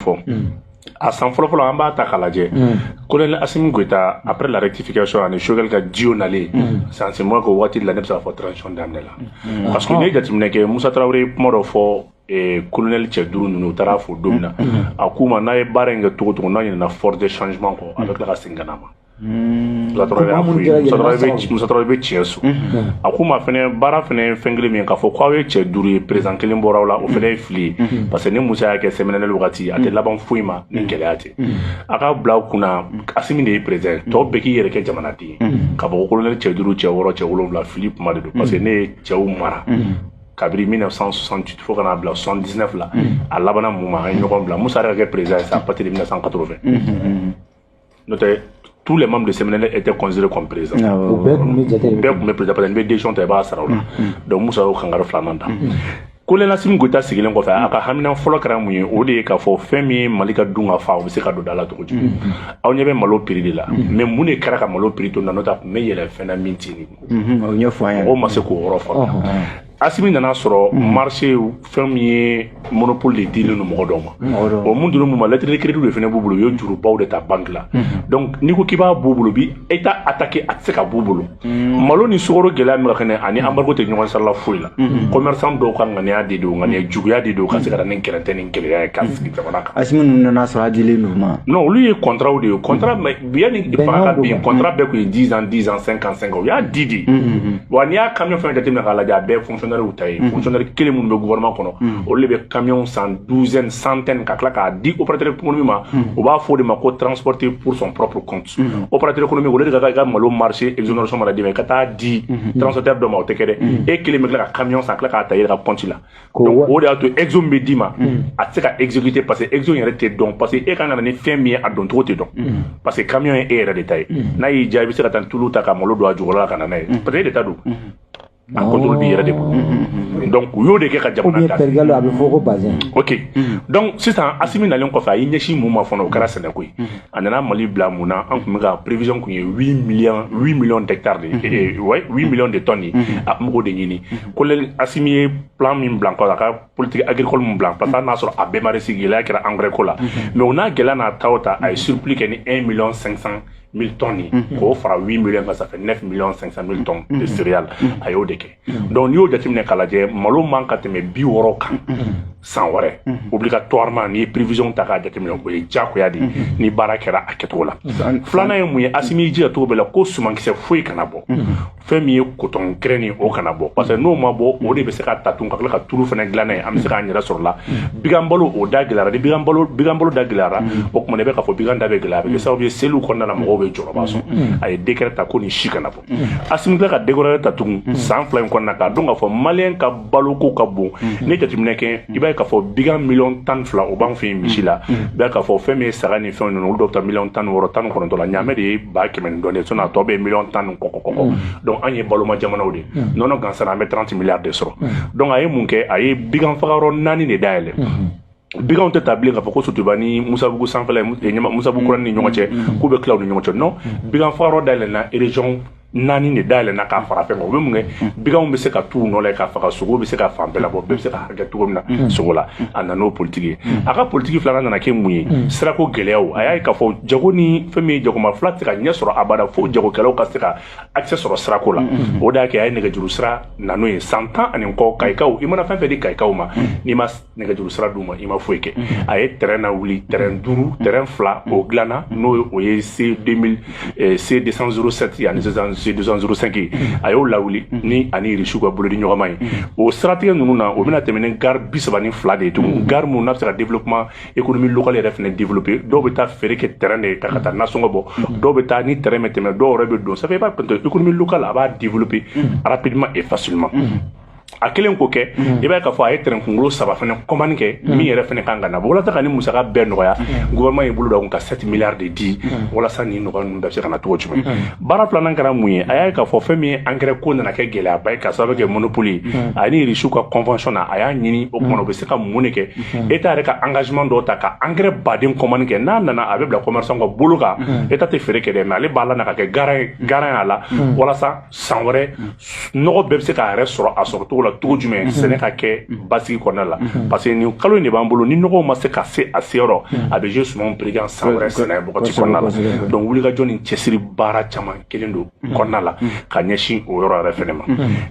fɔ a san fɔlɔfɔlɔ an b'a ta k'a lajɛ colonel Assimi Goïta après la rectification ani Choguel ka jiw nalen c'est en moi que waati la ne bɛ se ka fɔ transition daminɛ la parce que ne jateminɛ kɛ Musa Traoré kuma dɔ fɔ colonel cɛ 5 ninnu u taara fo don min na a k'u ma n'a ye baara in kɛ cogo cogo n'a ɲinɛna force de changement kɔ a bɛ tila ka segin ka na ma Musa Traoré bɛ tiɲɛ so a k'u ma fɛnɛ baara fɛnɛ fɛn kelen min k'a fɔ k'aw ye cɛ 5 ye président kelen bɔra la o fɛnɛ ye fili ye parce que ni Musa y'a kɛ sɛmɛnɛli wagati a tɛ laban foyi ma ni gɛlɛya tɛ a ka bila kunna Assimi de ye président tɔw bɛɛ k'i yɛrɛ kɛ jamanaden ye ka bɔ colonel cɛ 5 cɛ 6 cɛ 7 fili kuma de don parce que ne ye cɛw mara kabiri 1968 fo kana bila 79 la a labana mun ma an ye ɲɔgɔn bila Musa yɛrɛ ka kɛ président c'est à partir de 1980 n'o tɛ tous les membres de CMNL étaient considérés comme présidents. Bɛɛ tun bɛ président parce que n'i bɛ décision ta i b'a sara o la donc Musa y'o kankari 2nan ta. Colonel Assimi Goïta sigilen kɔfɛ a ka hamina fɔlɔ kɛra mun ye o de ye k'a fɔ fɛn min ye Mali ka dun ka fa o bɛ se ka don da la cogo di aw ɲɛ bɛ malo prix de la mais mun de kɛra ka malo prix to na n'o tɛ a tun bɛ yɛlɛ fɛn na min tɛ nin o ɲɛfɔ an ye mɔgɔw ma se k'o yɔrɔ faamuya Assimi nana sɔrɔ marché fɛn min ye monopole de dilen don mɔgɔ dɔw ma bon mun donn'u ma lettre de crédit de fɛnɛ b'u bolo u ye jurubaw de ta banque la donc n'i ko k'i b'a b'u bolo bi État attaqué a tɛ se ka b'u bolo malo ni sukaro gɛlɛya min ka kɛnɛ ani embargo tɛ ɲɔgɔn sarala foyi la commerçant dɔw ka ŋaniya de don ŋaniya juguya de don ka se ka na ni gɛrɛntɛ ni gɛlɛya ye k'a sigi jamana kan Assimi ninnu nana sɔrɔ a dilen don ma non olu ye contrat de ye contrat yanni fanga ka bin contrat bɛɛ kun ye 10 ans 10 ans 5 ans 5 ans u y'a di de wa n'i y'a camion fɛn jateminɛ k'a lajɛ a bɛɛ fonctionnaire ta ye fonctionnaire kelen minnu bɛ gouvernement kɔnɔ olu de bɛ camion san douzaine centaine ka tila k'a di opérateur économique ma u b'a fɔ o de ma ko transporter pour son propre compte opérateur économique olu de ka ka malo marché exonération mana d'i ma i ka taa di transporteur dɔ ma o tɛ kɛ dɛ e kelen bɛ tila ka camion san tila k'a ta i yɛrɛ ka compte la donc o de y'a to exo min bɛ d'i ma a tɛ se ka exécuter parce que exo yɛrɛ tɛ dɔn parce que e kan ka na ni fɛn min ye a dɔn cogo tɛ dɔn parce que camion ye e yɛrɛ de ta ye n'a y'i diya i bɛ se ka taa tulu ta ka malo don a jukɔrɔla la ka na n'a ye parce que e de ta don a contrôle b'i yɛrɛ de bolo donc u y'o de kɛ ka jamana da ok donc sisan Assimi nalen kɔfɛ a y'i ɲɛsin mun ma fana o kɛra sɛnɛko ye a nana Mali bila mun na an tun bɛ ka prévision kun ye 8 millions d'hectares de 8 millions de tonnes ye a tun bɛ k'o de ɲini colonel Assimi ye plan min bila kɔ a ka politique agricole min bila parce que hali n'a sɔrɔ a bɛɛ ma réussi gɛlɛya kɛra engrais ko la mais o n'a gɛlɛya n'a ta o ta a ye surplus kɛ ni 1 million 500 000 tonnes k'o fara 8 millions kan ça fait 9 millions 500 000 tonnes de céréales a y'o de kɛ donc n'i y'o jateminɛ k'a lajɛ malo man ka tɛmɛ 60 kan san wɛrɛ obligatoirement n'i ye prévision ta k'a jateminɛ o ye diyagoya de ni baara kɛra a kɛcogo la filanan ye mun ye Assimi y'i jija cogo bɛɛ la ko sumankisɛ foyi kana bɔ fɛn min ye coton graine o kana bɔ parce que n'o ma bɔ o de bɛ se ka ta tun ka tila ka tulu fɛnɛ dilan n'a ye an bɛ se k'an yɛrɛ sɔrɔ la bigan balo o da gɛlɛyara ni bigan balo da gɛlɛyara o tuma i bɛ k'a fɔ bigan da bɛ gɛlɛya a bɛ kɛ sababu ye seliw kɔnɔna na mɔgɔw bɛ jɔrɔba sɔn a ye décret ta ko nin si kana bɔ Assimi tila ka décret ta tugun san 2 in kɔnɔna k'a dɔn k'a fɔ maliyɛn ka baloko ka bon ne jateminɛ kɛ i b'a ye k'a fɔ bigan million 12 o b'an fɛ yen misi la i b'a ye k'a fɔ fɛn min ye saga ni fɛn ninnu olu dɔw bɛ taa million 16 19 la ɲaamɛ de ye 100 ni dɔɔnin sinon a tɔ bɛ ye million 10 kɔkɔ donc an ye baloma jamanaw de nɔnɔ gansan an bɛ 30 milliards de sɔrɔ donc a ye mun kɛ a ye bigan fagayɔrɔ 4 de dayɛlɛ biganw tɛ taa bilen k'a fɔ ko Sotiba ni Musabugu sanfɛla Musabugu kuranin ni ɲɔgɔn cɛ k'u bɛ tila u ni ɲɔgɔn cɛ non bigan fagayɔrɔ dayɛlɛnna région 4 de dayɛlɛnna k'a fara fɛn kan o bɛ mun kɛ biganw bɛ se ka t'u nɔ la k'a faga sogo bɛ se ka fan bɛɛ labɔ bɛɛ bɛ se ka hakɛ cogo min na sogo la a nana n'o politique ye a ka politique filanan nana kɛ mun ye sirako gɛlɛyaw a y'a ye k'a fɔ jago ni fɛn min ye jagoma fila tɛ se ka ɲɛ sɔrɔ abada fo jagokɛlaw ka se ka accès sɔrɔ sirako la o de y'a kɛ a ye nɛgɛjuru sira nano ye san 10 ani kɔ kayikaw i mana fɛn fɛn di kayikaw ma n'i ma nɛgɛjuru sira d'u ma i ma foyi kɛ a ye terrain na wuli terrain 5 terrain 2 o dilanna n'o ye C207 ani C205 a y'o lawuli ni ani Risu ka bolo di ɲɔgɔnma ye o siratigɛ ninnu na o bɛna tɛmɛ ni gare 32 de ye tugun gare minnu n'a bɛ se ka développement économie locale yɛrɛ fɛnɛ développer dɔw bɛ taa feere kɛ terrain de ka taa nasɔngɔ bɔ dɔw bɛ taa ni terrain bɛ tɛmɛ dɔw yɛrɛ bɛ don ça fait i b'a pɛntɛ économie locale a b'a développer rapidement et facilement a kelen ko kɛ i b'a k'a fɔ a ye terrain kunkolo 3 fɛnɛ commande kɛ min yɛrɛ fɛnɛ kan ka na walasa ka ni musaka bɛɛ nɔgɔya gouvernement ye bolo da kun ka 7 milliards de di walasa ni nɔgɔya ninnu bɛɛ bɛ se ka na cogo jumɛn baara filanan kɛra mun ye a y'a ye k'a fɔ fɛn min ye engrais ko nana kɛ gɛlɛyaba ye ka sababu kɛ monopole ye a ni Risu ka convention na a y'a ɲini o kumana o bɛ se ka mun de kɛ État yɛrɛ ka engagement dɔw ta ka engrais baden commande kɛ n'a nana a bɛ bila commerçant ka bolo kan État tɛ feere kɛ dɛ mais ale b'a la na ka kɛ garan a la walasa san wɛrɛ nɔgɔ bɛɛ bɛ se k'a yɛrɛ sɔrɔ a sɔrɔ cogo la cogo jumɛn sɛnɛ ka kɛ basigi kɔnɔna la parce que nin kalo in de b'an bolo ni nɔgɔw ma se ka se a seyɔrɔ a bɛ je sumanw pirikan san wɛrɛ sɛnɛ bɔgɔti kɔnɔna la donc wulikajɔ ni cɛsiri baara caman kelen don kɔnɔna la ka ɲɛsin o yɔrɔ yɛrɛ fɛnɛ ma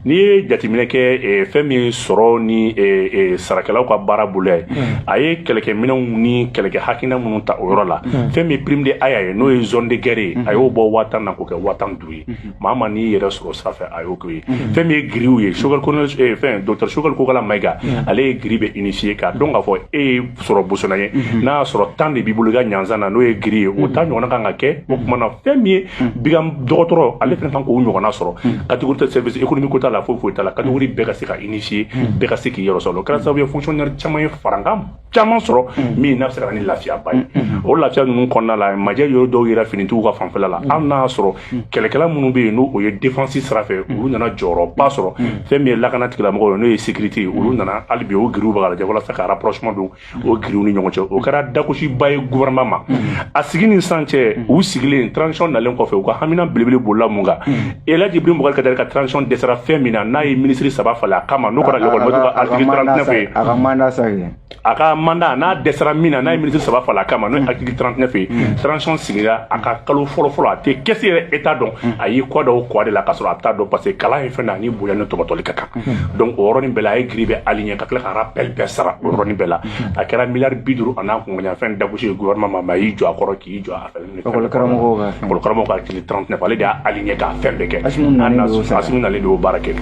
n'i ye jateminɛ kɛ fɛn min ye sɔrɔ ni sarakɛlaw ka baara bolo ye a ye kɛlɛkɛminɛnw ni kɛlɛkɛ hakilina minnu ta o yɔrɔ la fɛn min prime de aya ye n'o ye zone de guerre ye a y'o bɔ 5000 na k'o kɛ 50000 ye maa ma n'i yɛrɛ sɔrɔ sira fɛ a y'o k'o ye fɛn min ye giriw ye Choguel colonel fɛn docteur Choguel Kokala Maïga ale ye giri bɛ initier k'a dɔn k'a fɔ e ye sɔrɔ bosona ye n'a y'a sɔrɔ temps de b'i bolo i ka ɲanzan na n'o ye giri ye o temps ɲɔgɔnna kan ka kɛ o tuma na fɛn min ye bigam dɔgɔtɔrɔ ale fɛnɛ kan k'o ɲɔgɔnna sɔrɔ catégorie de service économique ko t'a la foyi t'a la catégorie bɛɛ ka se ka initier bɛɛ ka se k'i yɔrɔ sɔrɔ o kɛra sababu ye fonctionnaire caman ye farankan caman sɔrɔ min n'a bɛ se ka na ni lafiyaba ye o lafiya ninnu kɔnɔna la majɛ yɔrɔ dɔw yɛrɛ finitigiw ka fanfɛla la hali n'a y'a sɔrɔ kɛlɛkɛla minnu bɛ yen n'o o ye défense sira fɛ olu nana jɔyɔrɔba sɔrɔ fɛn min ye lakana tigilamɔgɔw ye n'o ye sécurité ye olu nana hali bi o giriw bɛ ka lajɛ walasa ka rapprochement don o giriw ni ɲɔgɔn cɛ o kɛra dakosiba ye gouvernement ma a sigi ni san cɛ u sigilen transition nalen kɔfɛ u ka hamina belebele bolila mun kan Ela Djibril Boubacar Keïta ka transition dɛsɛra fɛn min na n'a ye ministre saba falen a kama n'o kɛra l'école ka article 39 ye a ka mandat n'a dɛsɛra min na n'a ye ministre saba falen a kama n'o ye article 39 ye transition sigira a ka kalo fɔlɔ a tɛ kɛse yɛrɛ état dɔn a y'i kɔ da o kɔ de la ka sɔrɔ a t'a dɔn parce que kalan ye fɛn na ani bonya ni tɔbɔtɔli ka kan donc o yɔrɔnin bɛɛ la a ye giri bɛ aligné ka tila ka rappel bɛɛ sara o yɔrɔnin bɛɛ la a kɛra miliyari 50 a n'a kunkan fɛn dagosi ye gouvernement ma mais a y'i jɔ a kɔrɔ k'i jɔ a fɛ karamɔgɔw ka article 39 ale de y'a aligné k'a fɛn bɛɛ kɛ Assimi nalen de y'o baara kɛ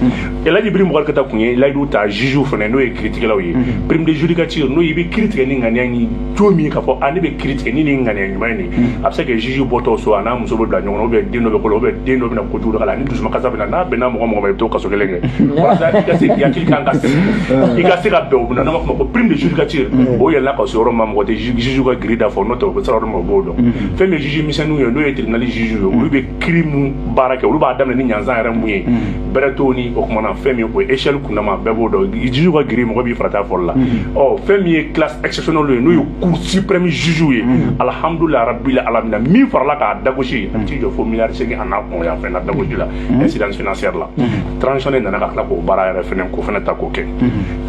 Ela Djibril Boubacar Keïta kun ye layidu ta juge fɛnɛ n'o ye kiiritigɛlaw ye prime de judicature n'o i bɛ kiiri tigɛ ni ŋaniya ni jo min k'a fɔ ne bɛ kiiri tigɛ ni nin ŋaniya ɲuman ye nin a bɛ se ka juge bɔtɔ so a n'a muso bɛ bila ɲɔgɔn na ou bien den dɔ bɛ kɔlɔ ou bien den dɔ bɛ na kojugu dɔ k'a la ni dusukasa bɛ na n'a bɛnna mɔgɔ mɔgɔ ma i bɛ to kaso kelen kɛ walasa i ka se k'i hakili kan ka sigi i ka se ka bɛn o bɛ na n'an b'a fɔ ma ko prime de judicature o yɛlɛla ka se yɔrɔ ma mɔgɔ tɛ juge ka giri da fɔ n'o tɛ o bɛ sira yɔrɔ ma o b'o dɔn fɛn min ye juge misɛnninw ye n'o ye tribunal juge ye olu bɛ kiiri mun baara kɛ olu b'a daminɛ ni ɲanzan yɛrɛ mun ye bɛrɛ t'o ni o kumana fɛn min o ye échelle kundama bɛɛ b'o dɔn juge ka giri mɔgɔ b'i farata fɔli la fɛn min ye classe exceptionnelle ye n'o ye cour suprême juge ye alhamdulilahi rabbil alamin min farala k'a dagosi a t'i jɔ fo miliyari 8 a n'a kun yan fɛn na dagosi la incidence financière la transition de nana ka tila k'o baara yɛrɛ fɛnɛ ko fɛnɛ ta k'o kɛ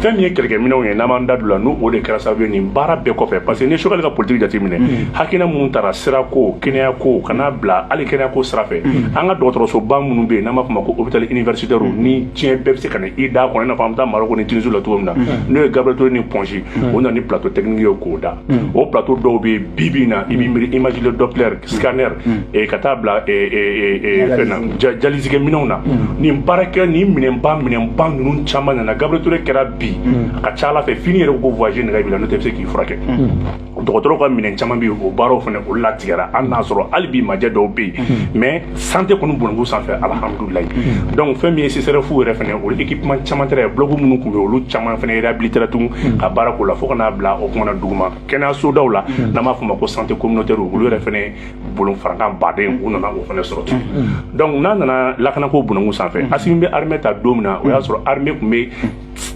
fɛn min ye kɛlɛkɛminɛnw ye n'an b'an da don la n'o o de kɛra sababu ye nin baara bɛɛ kɔfɛ parce que ni Choguel ka politique jateminɛ hakilina minnu taara sira ko kɛnɛya ko ka n'a bila hali kɛnɛya ko sira fɛ an ka dɔgɔtɔrɔsoba minnu bɛ yen n'an b'a fɔ ma ko hôpital universitaire ni tiɲɛ bɛɛ bɛ se ka na i da kɔnɔ i n'a fɔ an bɛ taa Maroko ni Tunisie la cogo min na n'o ye Gabriel Touré ni Pongi o nana ni plateau technique ye k'o da o plateau dɔw bɛ yen bi bi in na i b'i miiri image de Doppler scanner ka taa bila fɛn na jalisikɛminɛnw na nin baarakɛ nin minɛnba ninnu caman nana Gabriel Touré kɛra bi a ka ca Ala fɛ fini yɛrɛ ko voyager nɛgɛ b'i la n'o tɛ i bɛ se k'i furakɛ dɔgɔtɔrɔw ka minɛn caman bɛ yen o baaraw fana olu latigɛra hali n'a sɔrɔ hali bi majɛ dɔw bɛ yen mais santé kɔni bɔnbɔn sanfɛ alhamdulilayi donc fɛn min ye CSRF yɛrɛ fana o équipement caman tɛ yen bloc minnu tun bɛ olu caman fana réhabilité tun ka baara k'o la fo ka n'a bila o kumana duguma kɛnɛyasodaw la n'an b'a fɔ ma ko santé communautaire olu yɛrɛ fana bolo farankan baden u nana o fana sɔrɔ ten donc n'a nana lakanako bɔnbɔn sanfɛ Assimi bɛ armée ta don min na o y'a sɔrɔ armée tun bɛ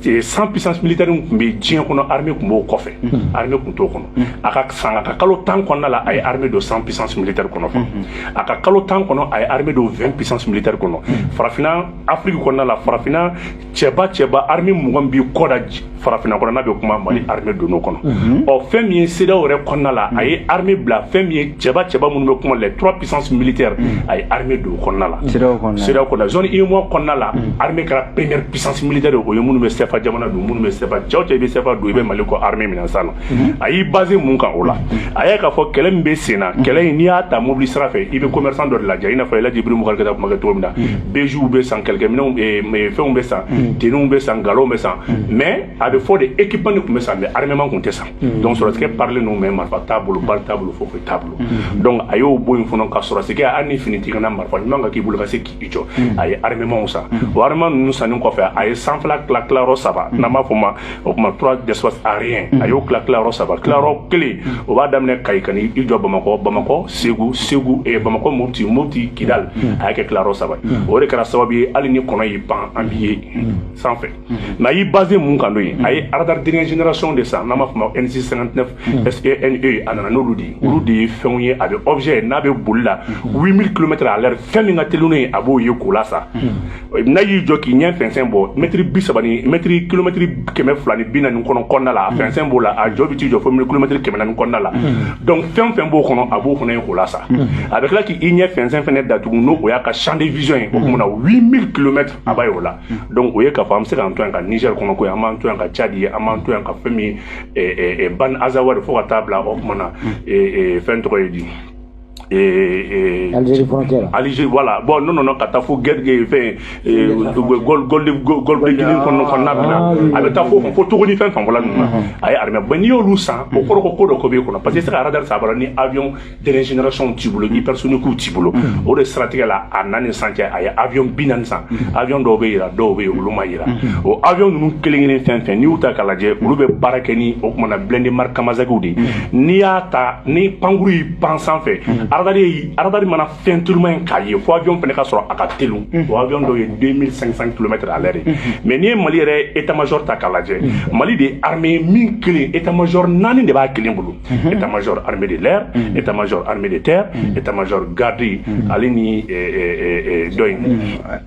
100 puissance militaire tun bɛ diɲɛ kɔnɔ armée tun b'o kɔfɛ armée tun t'o kɔnɔ a ka san a ka kalo 10 kɔnɔna la a ye armée don 100 puissance militaire kɔnɔ a ka kalo 10 kɔnɔ a ye armée don 20 puissance militaire kɔnɔ farafinna Afrique kɔnɔna la farafinna cɛba armée 20 b'i kɔ da farafinna kɔnɔ n'a bɛ kuma Mali armée donn'o kɔnɔ fɛn min ye CEDEAO yɛrɛ kɔnɔna la a ye armée bila fɛn min ye cɛba minnu bɛ kuma les 3 puissances militaires a ye armée don o kɔnɔna la CEDEAO kɔnɔna zone UEMOA kɔnɔna la armée kɛra première puissance militaire o ye minnu bɛ CFA jamana don minnu bɛ CFA cɛw cɛ i bɛ CFA don i bɛ Mali kɔ armée minɛ san na a y'i basé mun kan o la a y'a k'a fɔ kɛlɛ min bɛ sen na kɛlɛ in n'i y'a ta mobili sira fɛ i bɛ commerçant dɔ de lajɛ i n'a fɔ Ela Djibril Boubacar Keïta kuma kɛ cogo min na bijoux bɛ san kɛlɛkɛminɛnw fɛnw bɛ san tenunw bɛ san galons bɛ san mais a bɛ fɔ de équipement de tun bɛ san mais armement tun tɛ san donc sɔrɔsikɛ parler n'o mais marifa t'a bolo bali t'a bolo foyi t'a bolo donc a y'o bɔ yen fana ka sɔrɔsikɛ hali ni finitigi na marifa ɲuman ka k'i bolo ka se k'i jɔ a ye armement san o armement ninnu sanni kɔfɛ a ye sanfɛla tilayɔrɔ 3 n'an b'a fɔ ma o kuma 3 d'espace aérien a y'o tilayɔrɔ 3 tilayɔrɔ 1 o b'a daminɛ Kayi ka n'i jɔ Bamakɔ Segu Bamakɔ Mopti Kidal a y'a kɛ tilayɔrɔ 3 o de kɛra sababu ye hali ni kɔnɔ y'i pan an b'i ye sanfɛ mais a y'i basé mun kan n'o ye ay radar dernière génération de ça n'a ma fama NC59 SNE anana n'olu di fɛnw ye a bɛ objet n'a bɛ boli la 8000 km à l'heure fɛn min ka teli n'o ye a b'o ye k'o la sa n'a y'i jɔ k'i ɲɛ fɛnsɛn bɔ mètre 30 ni mètre kilomètre 240 kɔnɔna la a fɛnsɛn b'o la a jɔ bɛ t'i jɔ fo kilomètre 400 kɔnɔna la donc fɛn fɛn b'o kɔnɔ a b'o fana ye k'o la sa a bɛ tila k'i ɲɛ fɛnsɛn fɛnɛ datugu n'o o y'a ka champ de vision ye o kumana 8000 km a b'a ye o la donc o ye k'a fɔ an bɛ se k'an to yan ka Niger kɔnɔ ko ye an b'an to yan ka Tchad ye an b'an to yan ka fɛn min Ban Azawad fo ka taa bila o kumana fɛn tɔgɔ ye di Algérie frontière. Algérie, voilà. Bon, non, quand t'as fait guerre, fait gold avec ta faut tout renifler, voilà. Aïe, armée. Ben, il y a eu ça. Au cours de Kobe, parce que c'est un radar, ça va ni avion de la génération Tibolo, hypersonique ou Tibolo. Au de stratégie là, à Nani Santia, aïe, avion binansan, avion d'Obeira, ou Lomaïra. Au avion, nous, Kelly, fin, ni Uta Kaladje, ou le Barakeni, au Mona Blende Mark Kamazagoudi, ni Ata, ni Pangui, pensant fait. Aradari mana fɛn tuluman k'a ye fo avion fɛnɛ ka sɔrɔ a ka telu o avion dɔw ye 2500 km à l'heure mais n'i ye Mali yɛrɛ état-major ta k'a lajɛ Mali de armée min kelen état-major 4 de b'a kelen bolo état-major armée de l'air état-major armée de terre état-major garde ale ni dɔ in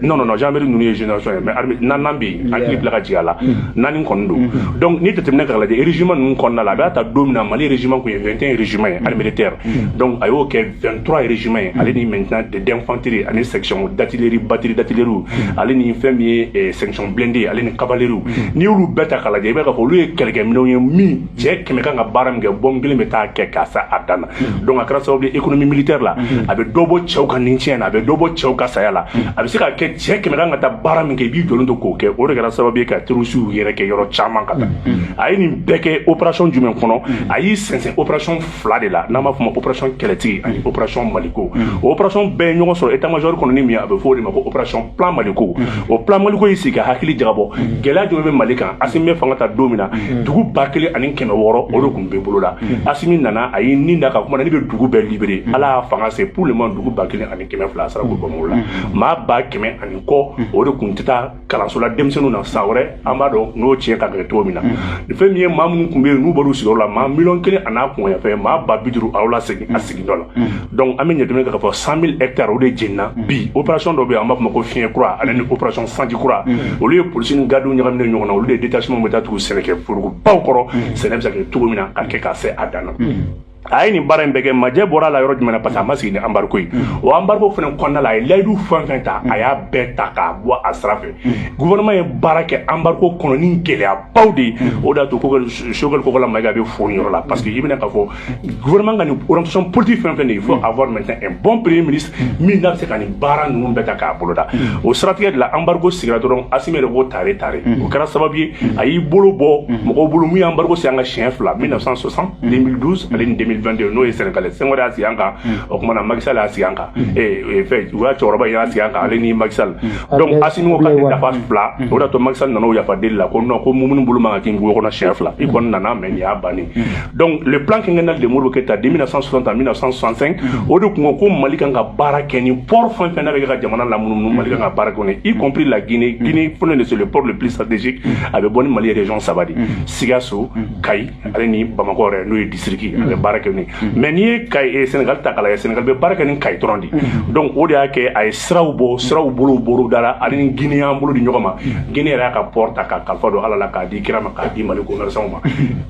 non gendarmerie ninnu ye génération ye mais armée nanan bɛ yen an kiri bila ka jigin a la naani kɔni don donc n'i jateminɛ k'a lajɛ régiment ninnu kɔnɔna la a b'a ta don min na Mali régiment kun ye 21 régiment ye armée de terre donc a y'o kɛ 23 régiments allez ni maintenant d'infanterie allez section d'artillerie batterie d'artillerie allez ni femme section blindée allez ni cavalerie ni olu beta kala je be ka fo lu ye kelke minno ye mi je keme ka baram ge bom gele meta ke ka sa adana donc akra so bi économie militaire là abe dobo chew ka ninchen abe dobo chew ka saya la abe se ka ke je keme ka ta baram ge bi jolon to ko ke o de kara sababu ka trusu yere ke yoro chama kata ayi ni beke opération jumen kono ayi sense opération fla de la na ma fuma opération keleti ani opération Maliko. Opération bɛɛ ɲɔgɔn sɔrɔ état-major kɔnɔ ni min a bɛ fɔ o de ma ko opération plan Maliko. O plan Maliko yi sigi ka hakili jagabɔ gɛlɛya jumɛn bɛ Mali kan Asimi bɛ fanga ta don min na dugu 1600 o de tun bɛ bolo la Asimi nana a ye nin da ka kuma na ne bɛ dugu bɛɛ libéré Ala y'a fanga se pour le moment dugu 1200 a sara ko Bamako la maa 100 kɔ o de tun tɛ taa kalanso la denmisɛnninw na san wɛrɛ an b'a dɔn n'o tiɲɛ ka kɛ cogo min na fɛn min ye maa minnu tun bɛ yen n'u bɔr'u sigiyɔrɔ la maa 1,1 a n'a kunyanfɛn maa 50,000 a y'o lasegin a sigin dɔ la donc an bɛ ɲɛdɔn k'a fɔ 100,000 hectares o de jenina bi opération dɔ bɛ yen an b'a fɔ ko fiɲɛ kura ale ni opération sanji kura olu ye polisi ni gardiw ɲagaminen ɲɔgɔn na olu de détachement bɛ taa tugu sɛnɛkɛforobaw kɔrɔ sɛnɛ bɛ se ka kɛ cogo min na ka kɛ ka se a dan na a ye nin baara in bɛɛ kɛ majɛ bɔra la yɔrɔ jumɛn na parce que a ma sigi ni embargo ye o embargo fana kɔnɔna la a ye layidu fɛn fɛn ta a y'a bɛɛ ta k'a bɔ a sira fɛ gouvernement ye baara kɛ embargo kɔnɔ ni gɛlɛyabaw de ye o de y'a to Choguel Kokola Mayiga bɛ fo nin yɔrɔ la parce que i bɛna k'a fɔ gouvernement ka nin orientation politique fɛn fɛn de il faut avoir maintenant un bon premier ministre min n'a bɛ se ka nin baara ninnu bɛɛ ta k'a boloda o siratigɛ de la embargo sigira dɔrɔn Asimi yɛrɛ b'o tare o kɛra sababu ye a y'i bolo bɔ mɔgɔw bolo min ye embargo sigi an ka siɲɛ 2 1960 2012 ale ni 2022 n'o ye Sénégalais Senghor y'a sigi an kan o kumana Macky Sall y'a sigi an kan fɛ u ka cɛkɔrɔba y'a sigi an kan ale ni Macky Sall donc Asimi ko k'ale dafa 2 o de y'a to Macky Sall nana o yafa deli la ko non ko minnu bolo man ka k'i ngolo kɔnɔ siɲɛ 2 i kɔni nana mais nin y'a bannen donc le plan quinquennal de Modibo Keïta de 1960 à 1965 o de kun ko Mali kan ka baara kɛ ni port fɛn fɛn n'a bɛ kɛ ka jamana lamunumunu Mali kan ka baara kɛ y compris la Guinée fɛnɛ de c'est le port le plus stratégique a bɛ bɔ ni Mali région 3 de Sikasso Kayi ale ni Bamako yɛrɛ n'o ye district a bɛ baara kɛ ni mais n'i ye Kayi Sénégal ta k'a lajɛ Sénégal bɛ baara kɛ ni Kayi dɔrɔn de donc o de y'a kɛ a ye siraw bolo dara ale ni Guinée y'an bolo di ɲɔgɔn ma Guinée yɛrɛ y'a ka port ta ka kalifa don Ala la k'a di kira ma k'a di Mali commerçants ma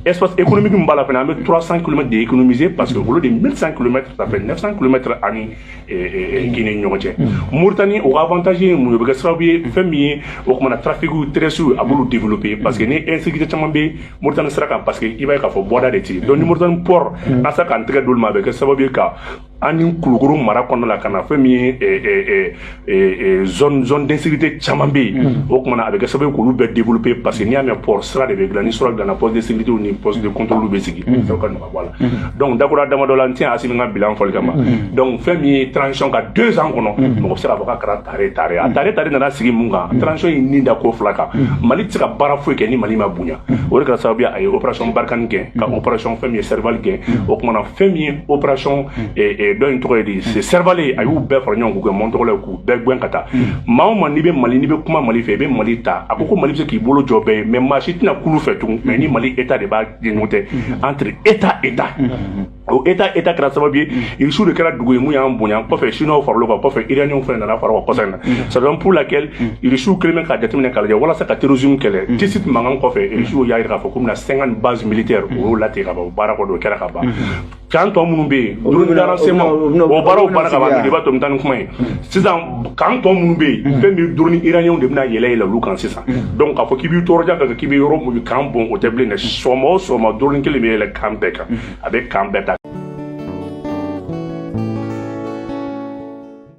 espace économique min b'a la fɛnɛ an bɛ 300 km de économiser parce que olu de 1100 km ça fait 900 km ani Guinée ɲɔgɔn cɛ Mauritanie o avantage ye mun ye o bɛ kɛ sababu ye fɛn min ye o kumana trafic terrestre a b'olu développer parce que ni insécurité caman bɛ Mauritanie sira kan parce que i b'a ye k'a fɔ bɔda de ti donc ni Mauritanie port n'a sera k'an tɛgɛ d'olu ma a bɛ kɛ sababu ye ka an ni Kulukoro mara kɔnɔna la ka na fɛn min ye zone d'insécurité caman bɛ yen o kumana a bɛ kɛ sababu ye k'olu bɛɛ développer parce que n'i y'a mɛn port sira de bɛ dilan ni sira dilanna poste de sécurité ni poste de contrôle bɛ sigi fɛn ka nɔgɔ bɔ a la donc dakura damadɔ la n tɛ Asimi ka bilan fɔli kama donc fɛn min ye transition ka 2 ans kɔnɔ mɔgɔ bɛ se k'a fɔ k'a kɛra tare a tare nana sigi mun kan transition in nin da ko 2 kan Mali tɛ se ka baara foyi kɛ ni Mali ma bonya o de kɛra sababu ye a ye opération Barkhane kɛ ka opération fɛn min ye Serval kɛ o kumana fɛn min ye opération dɔ in tɔgɔ ye di c'est Servalé a y'u bɛɛ fara ɲɔgɔn k'u kɛ Montokolo ye k'u bɛɛ gɛn ka taa maa o maa n'i bɛ Mali n'i bɛ kuma Mali fɛ i bɛ Mali ta a ko ko Mali bɛ se k'i bolo jɔ bɛɛ ye mais maa si tɛna kulu fɛ tugun mais ni Mali État de b'a ɲɔgɔn tɛ entre État o État kɛra sababu ye Irisiw de kɛra dugu ye mun y'an bonya kɔfɛ Chinois far'olu kan kɔfɛ Iraniens fana nana fara o kɔsa in na c'est donc pour laquelle Irisiw kelen bɛ ka jateminɛ k'a lajɛ walasa ka terrorisme kɛlɛ T-Site mankan kɔfɛ Irisiw y'a jira k'a fɔ k'u bɛna 50 bases militaires o y'o latigɛ ka ban o baara kɔni o kɛra ka ban kan tɔ minnu bɛ yen drone d'enregistrement o baaraw banna ka ban débat tɔ bɛ taa ni kuma ye sisan kan tɔ minnu bɛ yen fɛn min drone Iraniens de bɛna yɛlɛ olu kan sisan donc k'a fɔ k'i b'i tɔɔrɔja ka kɛ k'i bɛ yɔrɔ mun kan bon o tɛ bilen dɛ sɔgɔma o sɔgɔma drone kelen bɛ yɛlɛ kan bɛɛ kan a bɛ kan bɛɛ ta